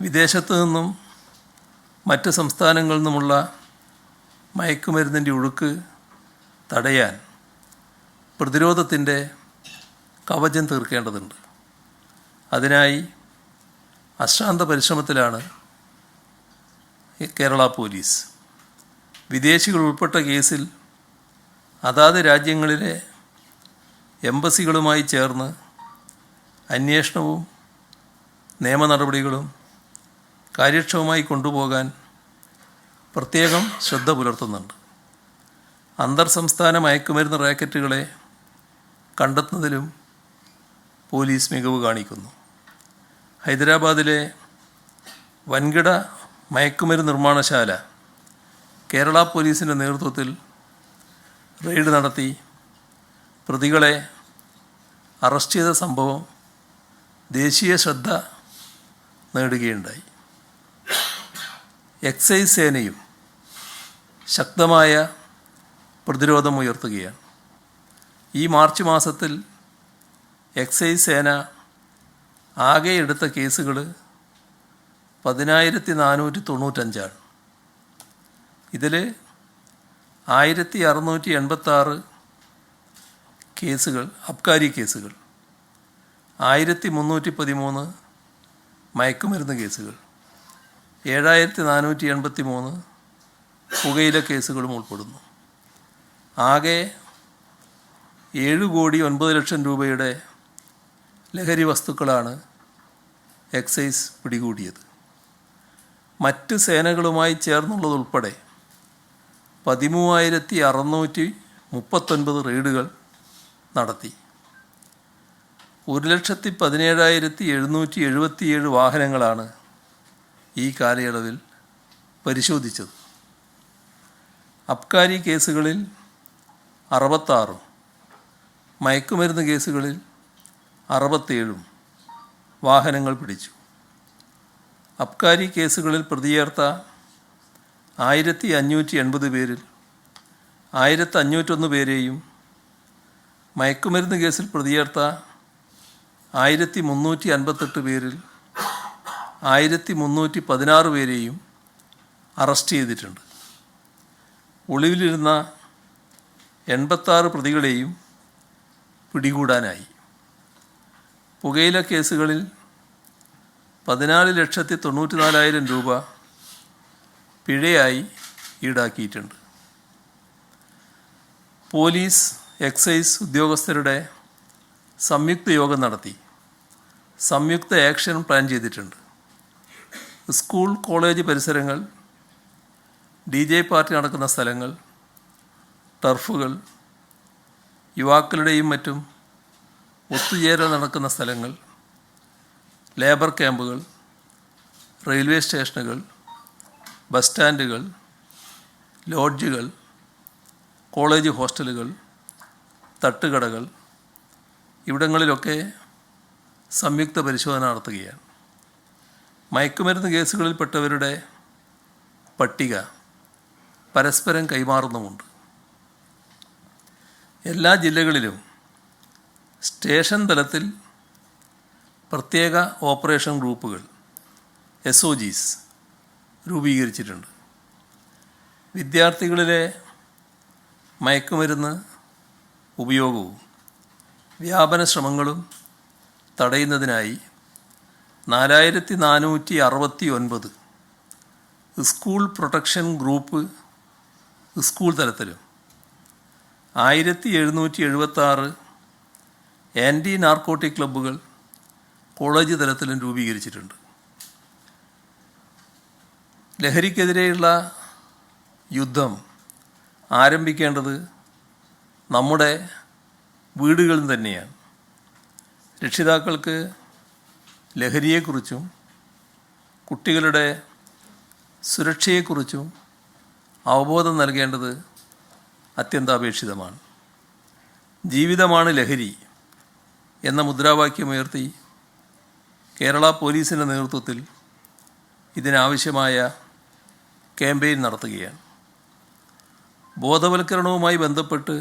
വിദേശത്തു നിന്നും മറ്റ് സംസ്ഥാനങ്ങളിൽ നിന്നുമുള്ള മയക്കുമരുന്നിൻ്റെ ഒഴുക്ക് തടയാൻ പ്രതിരോധത്തിൻ്റെ കവചം തീർക്കേണ്ടതുണ്ട്. അതിനായി അശ്രാന്ത പരിശ്രമത്തിലാണ് കേരള പോലീസ്. വിദേശികൾ ഉൾപ്പെട്ട കേസിൽ അതാത് രാജ്യങ്ങളിലെ എംബസികളുമായി ചേർന്ന് അന്വേഷണവും നിയമ നടപടികളും കാര്യക്ഷമമായി കൊണ്ടുപോകാൻ പ്രത്യേകം ശ്രദ്ധ പുലർത്തുന്നുണ്ട്. അന്തർ സംസ്ഥാന മയക്കുമരുന്ന് റാക്കറ്റുകളെ കണ്ടെത്തുന്നതിലും പോലീസ് മികവ് കാണിക്കുന്നു. ഹൈദരാബാദിലെ വൻകിട മയക്കുമരുന്ന് നിർമ്മാണശാല കേരള പോലീസിൻ്റെ നേതൃത്വത്തിൽ റെയ്ഡ് നടത്തി പ്രതികളെ അറസ്റ്റ് ചെയ്ത സംഭവം ദേശീയ ശ്രദ്ധ നേടുകയുണ്ടായി. എക്സൈസ് സേനയും ശക്തമായ പ്രതിരോധം ഉയർത്തുകയാണ്. ഈ മാർച്ച് മാസത്തിൽ എക്സൈസ് സേന ആകെ എടുത്ത കേസുകൾ 10,495. ഇതിൽ 1,686 കേസുകൾ അബ്കാരി കേസുകൾ, 1,313 മയക്കുമരുന്ന് കേസുകൾ, 7,483 പുകയില കേസുകളും ഉൾപ്പെടുന്നു. ആകെ 7,09,00,000 രൂപയുടെ ലഹരി വസ്തുക്കളാണ് എക്സൈസ് പിടികൂടിയത്. മറ്റ് സേനകളുമായി ചേർന്നുള്ളതുൾപ്പെടെ 13,639 റെയ്ഡുകൾ നടത്തി. 1,17,777 വാഹനങ്ങളാണ് ഈ കാലയളവിൽ പരിശോധിച്ചത്. അബ്കാരി കേസുകളിൽ 66, മയക്കുമരുന്ന് കേസുകളിൽ 67 വാഹനങ്ങൾ പിടിച്ചു. അബ്കാരി കേസുകളിൽ പ്രതിയേർത്ത 1,580 പേരിൽ 1,501 പേരെയും, മയക്കുമരുന്ന് കേസിൽ പ്രതിയേർത്ത 1,358 പേരിൽ 1,316 പേരെയും അറസ്റ്റ് ചെയ്തിട്ടുണ്ട്. ഒളിവിലിരുന്ന 86 പ്രതികളെയും പിടികൂടാനായി. പുകയില കേസുകളിൽ 14,94,000 രൂപ പിഴയായി ഈടാക്കിയിട്ടുണ്ട്. പോലീസ് എക്സൈസ് ഉദ്യോഗസ്ഥരുടെ സംയുക്ത യോഗം നടത്തി സംയുക്ത ആക്ഷൻ പ്ലാൻ ചെയ്തിട്ടുണ്ട്. സ്കൂൾ കോളേജ് പരിസരങ്ങൾ, DJ പാർട്ടി നടക്കുന്ന സ്ഥലങ്ങൾ, ടർഫുകൾ, യുവാക്കളുടെയും മറ്റും ഒത്തുചേരൽ നടക്കുന്ന സ്ഥലങ്ങൾ, ലേബർ ക്യാമ്പുകൾ, റെയിൽവേ സ്റ്റേഷനുകൾ, ബസ് സ്റ്റാൻഡുകൾ, ലോഡ്ജുകൾ, കോളേജ് ഹോസ്റ്റലുകൾ, തട്ടുകടകൾ, ഇവിടങ്ങളിലൊക്കെ സംയുക്ത പരിശോധന നടത്തുകയാണ്. മയക്കുമരുന്ന് കേസുകളിൽപ്പെട്ടവരുടെ പട്ടിക പരസ്പരം കൈമാറുന്നുമുണ്ട്. എല്ലാ ജില്ലകളിലും സ്റ്റേഷൻ തലത്തിൽ പ്രത്യേക ഓപ്പറേഷൻ ഗ്രൂപ്പുകൾ SOGs രൂപീകരിച്ചിട്ടുണ്ട്. വിദ്യാർത്ഥികളിലെ മയക്കുമരുന്ന് ഉപയോഗവും വ്യാപന ശ്രമങ്ങളും തടയുന്നതിനായി 4,469 സ്കൂൾ പ്രൊട്ടക്ഷൻ ഗ്രൂപ്പ് സ്കൂൾ തലത്തിലും 1,776 ആൻറ്റി നാർക്കോട്ടിക് ക്ലബ്ബുകൾ കോളേജ് തലത്തിലും രൂപീകരിച്ചിട്ടുണ്ട്. ലഹരിക്കെതിരെയുള്ള യുദ്ധം ആരംഭിക്കേണ്ടത് നമ്മുടെ വീടുകളിൽ തന്നെയാണ്. രക്ഷിതാക്കൾക്ക് ലഹരിയെക്കുറിച്ചും കുട്ടികളുടെ സുരക്ഷയെക്കുറിച്ചും അവബോധം നൽകേണ്ടത് അത്യന്താപേക്ഷിതമാണ്. ജീവിതമാണ് ലഹരി എന്ന മുദ്രാവാക്യമുയർത്തി കേരള പോലീസിൻ്റെ നേതൃത്വത്തിൽ ഇതിനാവശ്യമായ ക്യാമ്പയിൻ നടത്തുകയാണ്. ബോധവൽക്കരണവുമായി ബന്ധപ്പെട്ട്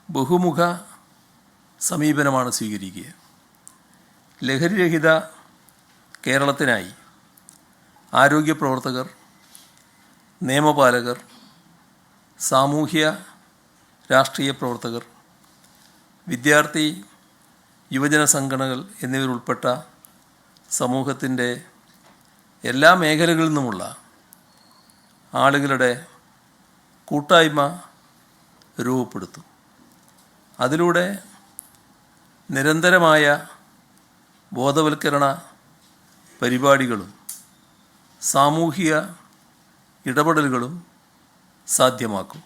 ബഹുമുഖ സമീപനമാണ് സ്വീകരിക്കുക. ലഹരിരഹിത കേരളത്തിനായി ആരോഗ്യ പ്രവർത്തകർ, നിയമപാലകർ, സാമൂഹ്യ രാഷ്ട്രീയ പ്രവർത്തകർ, വിദ്യാർത്ഥി യുവജന സംഘടനകൾ എന്നിവരുൾപ്പെട്ട സമൂഹത്തിൻ്റെ എല്ലാ മേഖലകളിൽ നിന്നുമുള്ള ആളുകളുടെ കൂട്ടായ്മ രൂപപ്പെടുത്തും. അതിലൂടെ നിരന്തരമായ ബോധവൽക്കരണ പരിപാടികളും സാമൂഹിക ഇടപെടലുകളും സാധ്യമാക്കും.